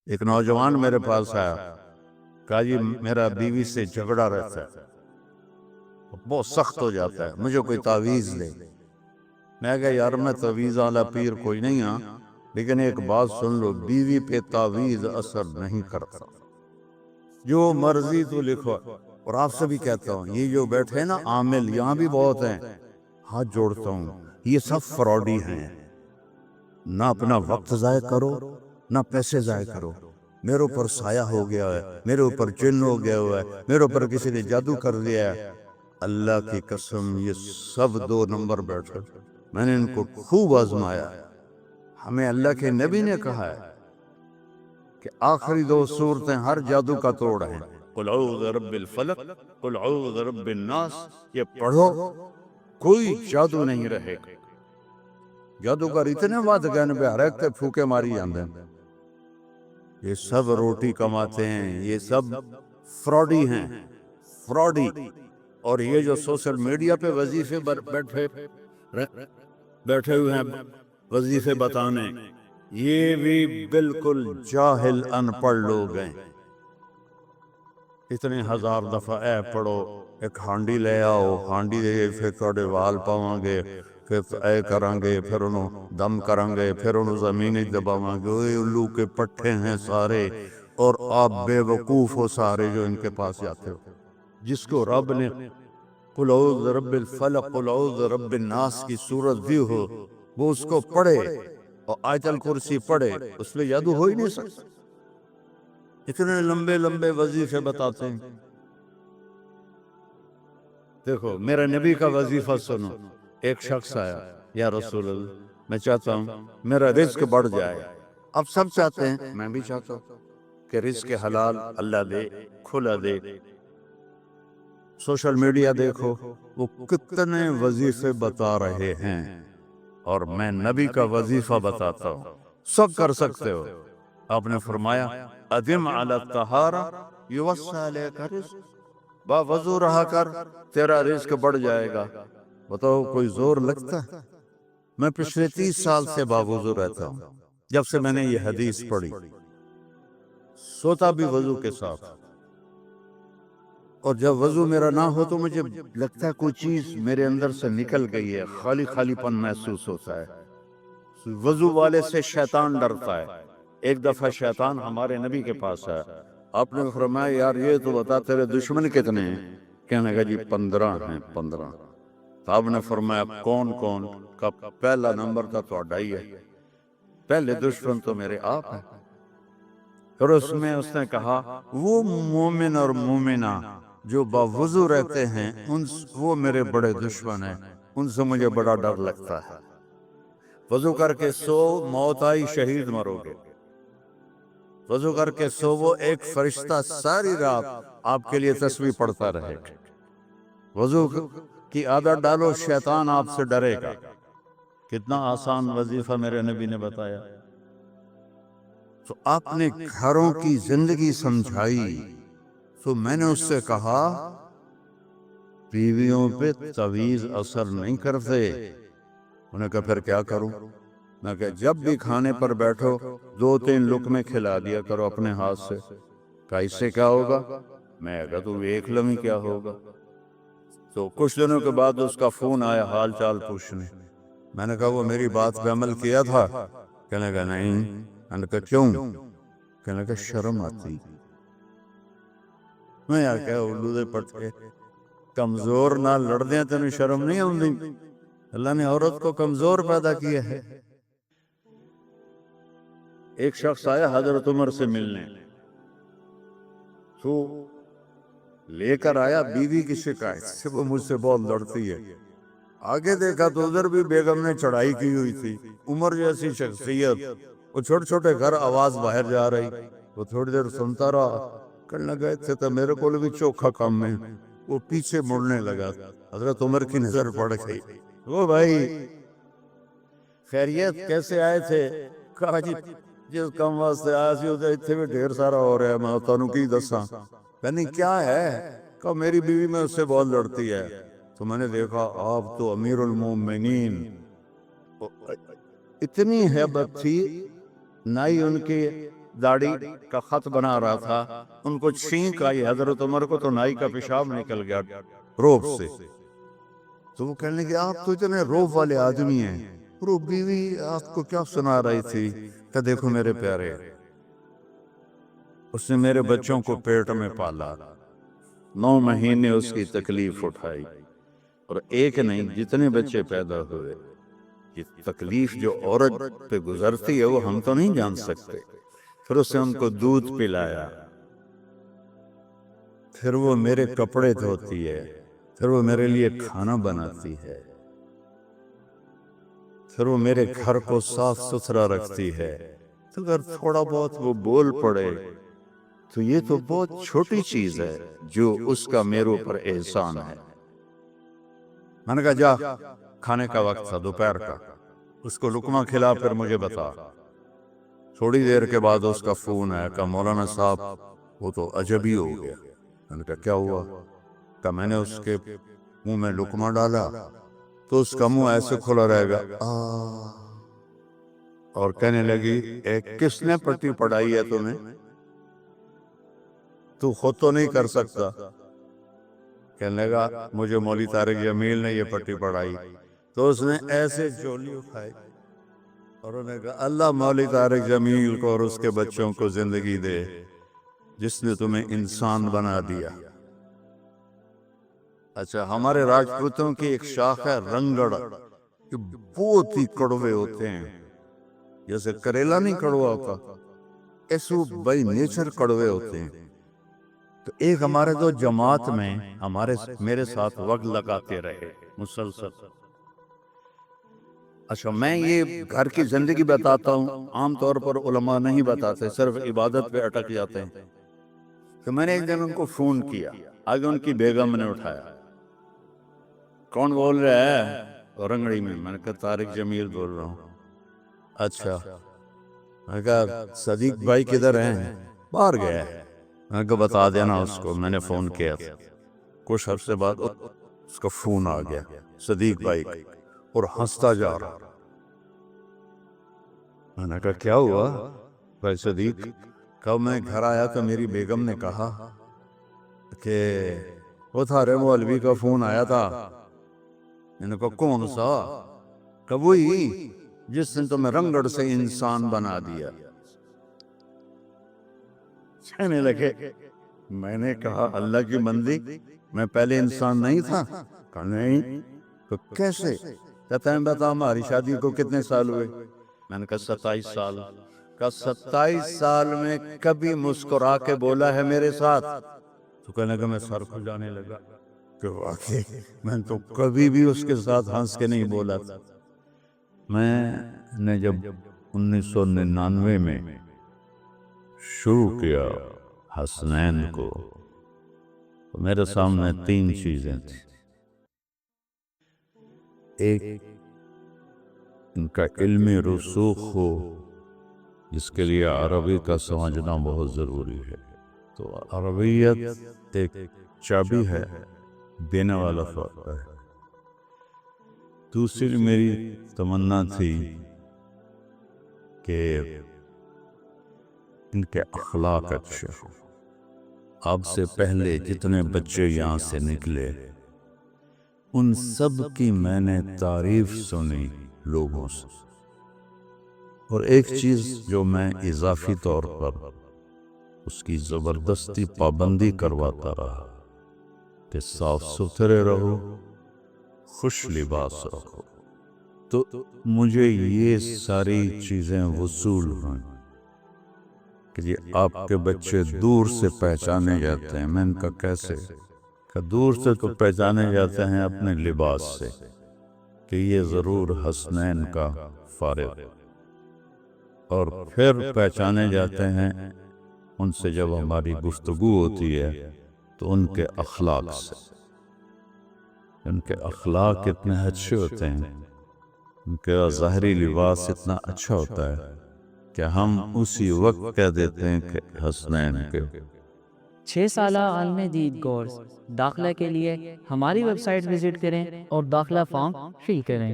ایک نوجوان میرے پاس آیا، کہا جی میرا بیوی سے جھگڑا رہتا ہے، بہت سخت ہو جاتا ہے، مجھے کوئی تعویذ دے۔ میں کہا یار میں تعویذ والا پیر کوئی نہیں ہاں، لیکن ایک بات سن لو، بیوی پہ تعویذ اثر نہیں کرتا، جو مرضی تو لکھو۔ اور آپ سے بھی کہتا ہوں، یہ جو بیٹھے ہیں نا عامل، یہاں بھی بہت ہیں، ہاتھ جوڑتا ہوں، یہ سب فراڈی ہیں۔ نہ اپنا وقت ضائع کرو، نہ پیسے ضائع کرو۔ میرے اوپر سایہ ہو گیا ہے، میرے اوپر جن ہو گیا ہوا ہے، میرے اوپر کسی نے جادو کر دیا ہے۔ اللہ کی قسم یہ سب 2 نمبر بیٹھے، میں نے ان کو خوب آزمایا۔ ہمیں اللہ کے نبی نے کہا ہے کہ آخری 2 صورتیں ہر جادو کا توڑ ہیں، قل اعوذ برب الفلق، قل اعوذ برب الناس۔ یہ پڑھو، کوئی جادو نہیں رہے گا۔ جادوگر اتنے وعدے کہنے پہ ہر ایک تے پھوکے ماری جاندے ہیں۔ یہ سب روٹی کماتے ہیں، یہ سب فراڈی ہیں، فراڈی۔ اور یہ جو سوشل میڈیا پہ وظیفے بیٹھے ہوئے ہیں وظیفے بتانے، یہ بھی بالکل جاہل ان پڑھ لوگ ہیں۔ اتنے 1000 دفعہ اے پڑھو، ایک ہانڈی لے آؤ، ہانڈی دے پھر توڑے وال پاواں گے، پھر اے کریں گے، پھر انہوں دم کریں گے، پھر انہوں زمینی دباواں گے۔ اوہ الو کے پٹھے ہیں سارے، اور آپ بے وقوف ہو سارے جو ان کے پاس جاتے ہو۔ جس کو رب نے قل اعوذ برب الفلق قل اعوذ برب الناس کی صورت دی ہو، وہ اس کو پڑھے اور آیت الکرسی پڑھے، اس میں جادو ہو ہی نہیں سکتا۔ اتنے لمبے لمبے وظیفے بتاتے ہیں۔ دیکھو میرے نبی کا وظیفہ سنو۔ ایک شخص آیا، یا رسول اللہ میں چاہتا ہوں میرا رزق بڑھ جائے۔ اب سب چاہتے ہیں، میں بھی چاہتا ہوں کہ رزق حلال اللہ دے، کھلا دے۔ سوشل میڈیا دیکھو، وہ کتنے وظیفے بتا رہے ہیں، اور میں نبی کا وظیفہ بتاتا ہوں، سب کر سکتے ہو۔ آپ نے فرمایا ادم علی الطہارہ یوسع علیک رزق، با وضو رہا کر، تیرا رزق بڑھ جائے گا۔ بتاؤ کوئی زور لگتا ہے؟ میں پچھلے 30 سال سے باوضو رہتا ہوں، جب سے میں نے یہ حدیث پڑھی، سوتا بھی وضو کے ساتھ، اور جب وضو میرا نہ ہو تو مجھے لگتا ہے کوئی چیز میرے اندر سے نکل گئی ہے، خالی خالی پن محسوس ہوتا ہے۔ وضو والے سے شیطان ڈرتا ہے۔ ایک دفعہ شیطان ہمارے نبی کے پاس آیا، آپ نے فرمایا یار یہ تو بتا تیرے دشمن کتنے ہیں؟ کہنے لگا جی 15 ہیں، 15۔ تو آپ نے فرمایا کون کون؟ کا پہلا نمبر تھا تہاڈا ہی ہے، پہلے دشمن تو میرے آپ ہیں۔ اور اس میں اس نے کہا وہ مومن اور مومنہ جو باوضو رہتے ہیں وہ میرے بڑے دشمن ہیں، ان سے مجھے بڑا ڈر لگتا ہے۔ وضو کر کے سو، موت آئی شہید مرو گے۔ وضو کر کے سو، وہ ایک فرشتہ ساری رات آپ کے لیے تسبیح پڑھتا رہے گا۔ وضو کی عادت ڈالو، شیطان آپ سے ڈرے گا۔ کتنا آسان وظیفہ میرے نبی نے بتایا۔ تو آپ نے گھروں کی زندگی سمجھائی، تو میں نے اس سے کہا بیویوں پہ تعویذ اثر نہیں کرتے۔ انہوں نے کہا پھر کیا کروں؟ میں کہا جب بھی کھانے پر بیٹھو 2-3 لقمے کھلا دیا کرو اپنے ہاتھ سے۔ کہا اس سے کیا ہوگا؟ میں کہا تو ایک لمحی کیا ہوگا؟ تو کچھ دنوں کے بعد اس کا فون آیا حال چال پوچھنے۔ میں نے کہا وہ میری بات پہ عمل کیا تھا؟ کہنے لگا نہیں۔ میں نے کہا کیوں؟ کہنے لگا شرم آتی۔ میں یار کہا اردو دے پٹھے کمزور نہ لڑ دیں، تینوں شرم نہیں آتی؟ اللہ نے عورت کو کمزور پیدا کیا ہے۔ ایک شخص آیا حضرت عمر سے ملنے، تو لے کر آیا بیوی کی شکایت سے، وہ مجھ سے بہت لڑتی ہے۔ آگے دیکھا تو ادھر بھی بیگم نے چڑھائی کی ہوئی تھی، عمر جیسی شخصیت، وہ چھوٹے چھوٹے گھر آواز باہر جا رہی، وہ تھوڑی دیر سنتا رہا، کرنے گئے تھے تو میرے کو بھی چوکھا کام میں، وہ پیچھے مڑنے لگا، حضرت عمر کی نظر پڑ گئی۔ وہ بھائی خیریت کیسے آئے تھے؟ کہا جی جس کام واسطے آیا سی اتنے بھی ڈھیر سارا ہو رہا ہے، میں تانوں کی دساں؟ کہنی کیا ہے؟ کہا میری بیوی میں اس سے بہت لڑتی ہے۔ تو میں نے دیکھا آپ تو امیر المومنین، اتنی ہیبت تھی، نہ ہی ان کے داڑھی کا خط بنا رہا تھا، ان کو چھینک آئی حضرت عمر کو، تو نائی کا پیشاب نکل گیا روب سے۔ تو وہ کہنے لگے آپ تو اتنے روب والے آدمی ہیں، اور وہ بیوی آپ کو کیا سنا رہی تھی؟ کہ دیکھو میرے پیارے، اس نے میرے بچوں کو پیٹ میں پالا، 9 مہینے اس کی تکلیف اٹھائی، اور ایک نہیں جتنے بچے پیدا ہوئے، یہ تکلیف جو عورت پہ گزرتی ہے وہ ہم تو نہیں جان سکتے۔ پھر اس نے ان کو دودھ پلایا، پھر وہ میرے کپڑے دھوتی ہے، پھر وہ میرے لیے کھانا بناتی ہے، پھر وہ میرے گھر کو صاف ستھرا رکھتی ہے۔ تو اگر تھوڑا بہت وہ بول پڑے تو یہ تو بہت چھوٹی چیز ہے جو اس کا میرے اوپر احسان ہے۔ میں نے کہا جا، کھانے کا وقت تھا دوپہر کا، اس کو لقمہ کھلا پھر مجھے بتا۔ تھوڑی دیر کے بعد اس کا فون آیا کہ مولانا صاحب وہ تو عجب ہی ہو گیا۔ میں نے کہا کیا ہوا؟ کہ میں نے اس کے منہ میں لقمہ ڈالا تو اس کا منہ ایسے کھلا رہے گا اور کہنے لگی کس نے پٹی پڑھائی ہے تمہیں؟ تو خود تو نہیں کر سکتا۔ کہنے لگا مجھے مولوی طارق جمیل نے یہ پٹی پڑھائی۔ تو اس نے ایسے جولی اٹھائی اور انہوں نے کہا اللہ مولوی طارق جمیل کو اور اس کے بچوں کو زندگی دے جس نے تمہیں انسان بنا دیا۔ اچھا، ہمارے راجپوتوں کی ایک شاخ ہے رنگڑ، کہ بہت ہی کڑوے ہوتے ہیں، جیسے کریلا نہیں کڑوا ہوتا، ایسو بائی نیچر کڑوے ہوتے ہیں۔ تو ایک ہمارے دو جماعت میں میرے ساتھ وقت لگاتے رہے مسلسل۔ اچھا، میں یہ گھر کی زندگی بتاتا ہوں، عام طور پر علماء نہیں بتاتے، صرف عبادت پہ اٹک جاتے ہیں۔ تو میں نے ایک دن ان کو فون کیا، آگے ان کی بیگم نے اٹھایا، کون بول رہا ہے رنگڑی میں؟ میں نے کہا طارق جمیل بول رہا ہوں۔ اچھا، میں نے کہا صدیق بھائی کدھر ہیں؟ باہر گیا ہے۔ میں نے کہا بتا دینا اس کو میں نے فون کیا تھا۔ کچھ عرصے بعد اس کا فون آ گیا صدیق بھائی، اور ہنستا جا رہا۔ میں نے کہا کیا ہوا بھائی صدیق؟ کب میں گھر آیا تو میری بیگم نے کہا کہ وہ تھا رے مولوی کا فون آیا تھا۔ میں نے کہا کون سا؟ کہ وہی جس نے تمہیں رنگڑ سے انسان بنا دیا۔ کہنے لگے، میں نے کہا اللہ کی بندی، میں پہلے انسان نہیں تھا؟ کہا نہیں۔ تو کیسے؟ کہتا ہے بتا ہماری شادی کو کتنے سال ہوئے؟ میں نے کہا 27 سال۔ کہا 27 سال میں کبھی مسکرا کے بولا ہے میرے ساتھ؟ تو کہنے لگا میں سر کھجانے لگا کہ واقعی میں تو کبھی بھی اس کے ساتھ ہنس کے نہیں بولا تھا۔ میں نے جب 1999 میں شروع کیا حسنین کو، میرے سامنے 3 چیزیں تھیں۔ ایک، ان کا علمی رسوخ ہو، جس کے لیے عربی کا سمجھنا بہت ضروری ہے۔ تو عربیت ایک چابی ہے، دینے والا فرق ہے۔ دوسری میری تمنا تھی کہ ان کے اخلاق اچھے ہو۔ اب سے پہلے جتنے بچے یہاں سے نکلے ان سب کی میں نے تعریف سنی لوگوں سے، اور ایک چیز جو میں اضافی طور پر اس کی زبردستی پابندی کرواتا رہا کہ صاف ستھرے رہو، خوش لباس رکھو۔ تو مجھے یہ ساری چیزیں وصول ہوئیں کہ یہ آپ کے بچے دور سے پہچانے جاتے ہیں۔ میں ان کا کیسے؟ کہ دور سے تو پہچانے جاتے ہیں اپنے لباس سے، کہ یہ ضرور حسنین کا فارغ، اور پھر پہچانے جاتے ہیں ان سے جب ہماری گفتگو ہوتی ہے تو ان کے اخلاق سے۔ ان کے اخلاق اتنے اچھے ہوتے ہیں، ان کا ظاہری لباس اتنا اچھا ہوتا ہے کہ ہم اسی وقت کہہ دیتے ہیں کہ حسنین کے۔ 6 سالہ عالم دید کورس داخلہ کے لیے ہماری ویب سائٹ وزٹ کریں اور داخلہ فارم فل کریں۔